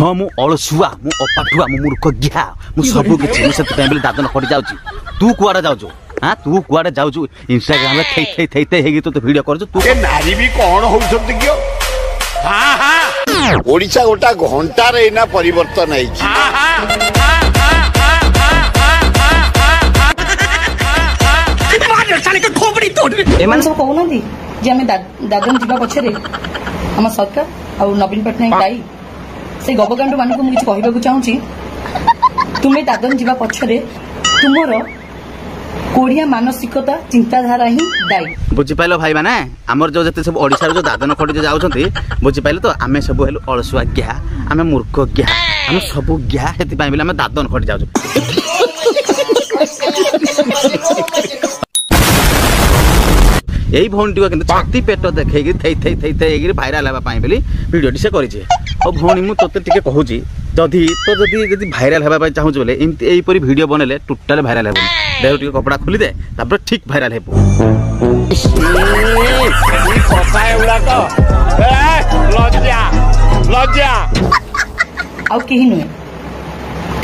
हाँ मु अलसुआ मु अपाठुआ मु मूर्ख ज्ञा मु सब किछि मु सेति टाइम दादन खड़ी जाउची तू कुआडा जाउछु हां तू कुआडा जाउछु इंस्टाग्राम रे थै थै थै हेगी तो वीडियो करछु तू ए नारी भी कोन होउछंती कियो हां हां ओडिसा गोटा घंटा रे ना परिवर्तन है हां हां एमान सब कहू नथी जे हमें दादन जीवा पछरे हम सरकार आ नवीन पटनायक दाई से गबकांड मान को मुझे कहबा चाहूची तुम्हें दादन जीवा पछरे तुमरो कोड़िया मानसिकता चिंताधारा ही दाई बुझी पाइलो भाई माने हमर जो जते सब ओडिसा रो जो दादन खड़ी जो जाउछंती बुझी पाइलो तो आमे सब हेलु अलसुआ ज्ञा आमे मूर्ख ज्ञा आमे सब ज्ञा हेति पाइ बिले आमे दादन खड़ी जाउछु यही भौणी टी छाती पेट देखी थई थई थई थई भाइराल हाँवा बोली भिडियो से करें और भौणी मुझे टे कहूँ जदि तो जदि भाइराल हाँवा चाहूँ बोले एमती यहीपरी भिडियो बनले टोटाल भाइराल हेबुनी देह टे कपड़ा खोली दे तापर ठीक भाइराल हेबु आउ केही नुहे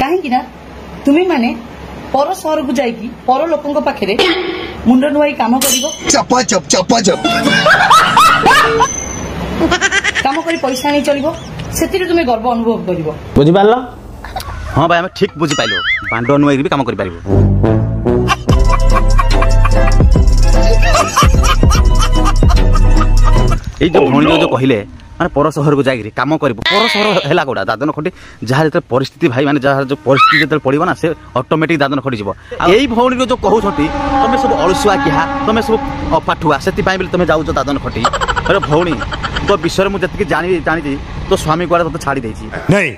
कहीं ना तुम्हें माने पर सहर को जाइकी पर लोकों पाखे मुंड नुआई काम करिवो चपा चप चपा चप काम करी पैसा नहीं चलिवो सेतिरे तुमे गर्व अनुभव करिवो बुझि पारलो हां भाई हम ठीक बुझि पाइलो बांडो नुआई भी काम करि पारिबो ए जो भौणी जो कहिले माने पर शहर को जाइरी काम करिवो पर शहर हेला कोडा दादन खटी जहा जते परिस्थिति भाई माने जहा जो परिस्थिति जते पड़िबो ना से ऑटोमेटिक दादन खटी जिवो एई भौणी जो कहू छथि तमे सब अलसुआ किहा तमे सब अपाठुआ सेति पाइ बिले तमे जाउछो दादन खटी अरे भौणी तो विषय मु जति जानि तो स्वामी गुआड़ तो छाड़ी देछि नहीं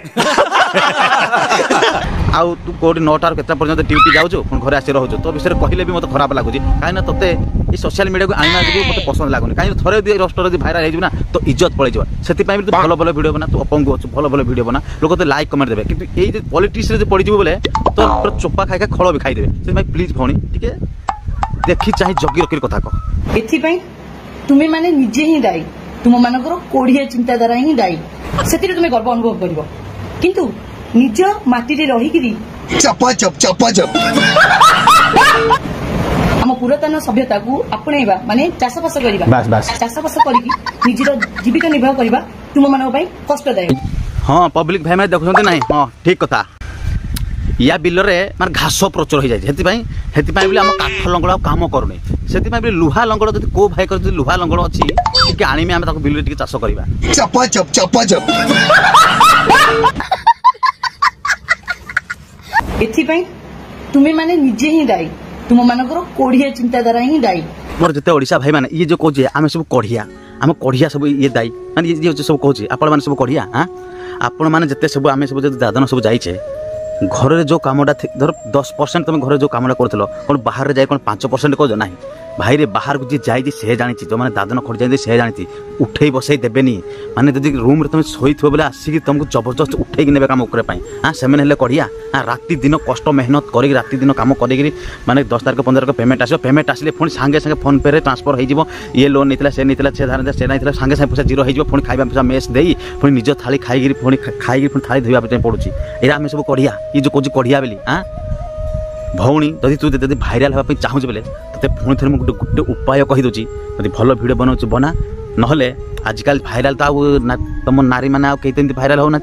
आउ तू कोडी 9 टार केता पर्यंत ड्यूटी जाउछो पुन घरे आसी रहउछो तो विषय कहले भी मते खराब लागुछि काहे ना तते ई सोशल मीडिया को आइना जो मते पसंद लागुनी काहे थरे दि रोस्टर दि भाइराल हे ना तो इज्जत पळे जवा सेति पाइ तू भलो भलो वीडियो बना तू अपंग अछु भलो भलो वीडियो बना लोक तो लाइक कमेंट देबे किंतु एई जे पॉलिटिक्स रे जे पड़ी जिवो बोले तो पूरा चोपा खाइ खा खळ भी खाइ देबे से भाई प्लीज भौणी ठीक है देखि चाहि जगी रखिर कथा को एथि पई तुमे माने निजे ही दाई तुम मानकर कोड़िया चिंताधारा ही दाई सेतिरे तुमे गर्व अनुभव करिवो किंतु निज माटी रे रहिकिरी चपा चप चपा चप हम पुरातन सभ्यता को आपणेबा माने चाषबास करिबा बस बस चाषबास करिकी निजर जीविका निर्वाह करिबा तुम मानक पई कष्टदायक हां पब्लिक भाई माने देखुछन्ते नाही हां ठीक कथा या बिल रे माने घास प्रचुर हो जाय हेति पई हम काठ लंगड़ काम करूनी सेति पई लुहा लंगड़ जदि को भाई कर लुहा लंगड़ अछि कि आनिमे हम ताको बिल रे टिके चाष करबा चपा चप चपा चप एथि पई तुमे माने निजे ही दाई तुम मानकर कोड़िया चिंताधारा ही दाई मोर जते ओडिसा भाई माने ये जो कहजे आमे सब कोढ़िया आम कोढ़िया सब ये दाई माने ये सब कहजे आपण माने सब कोढ़िया हां आपण माने जते सब आमे सब जते दादन सब जाइछे घर रे जो कामडा धर 10% तुम घर जो कामडा करथलो कोन बाहर रे जाय कोन 5% को नाही भाई रे बाहर को जे जाई से जानि जो माने दादन खड़ जाई से जानि उठेई बसई देबेनी माने जदी रूम रे तुम सोई थो बोले आसी कि तुमको जबरदस्त उठेई कि नेबे काम करे पई हां सेमेन हेले कढ़िया हां राती दिन कष्ट मेहनत करी राती दिन काम करी माने 10 तारिख 15 तारिख पेमेंट आसिले फोन संगे संगे फोन पे रे ट्रांसफर हो जिवो ये लोन नितला से नहीं संगे संगे पैसा जीरो हो जिवो फोन खाइबा पैसा मेस देई फोन निज थाली खाई फोन फोन थाली धोइबा पे पड़ुची एरा हमें सब कढ़िया ये जो कोजी कढ़िया बेली हां भौणी जदि तू जदि भाइराल हाँवा चाहूँ बोले ते पुणी थे मुझे गोटे उपाय कहीदे जदि भल भिड बनाऊ बना नहले आजिकल भाइराल तो तुम नारी मैंने कहीं भाइराल होना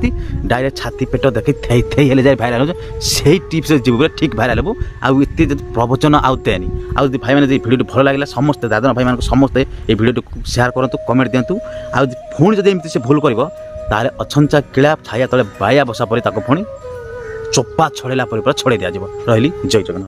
डायरेक्ट छाती पेट देखी थई थई हेले जाए भाइराल हो से टिप्स जीव बोले ठीक भाइराल हेबू आते प्रवचन आतेनी आदि भाई मैंने भिडियो भल लगे समस्ते दादा भाई मान समस्ते ये भिडियो शेयर करूँ कमेंट दिंतु आउे जब एमती से भूल कर अछंचा किला छाया तले बाया बसा पर पुणी चोपा छड़ेला पर छड़े दिया रही जय जगन्नाथ।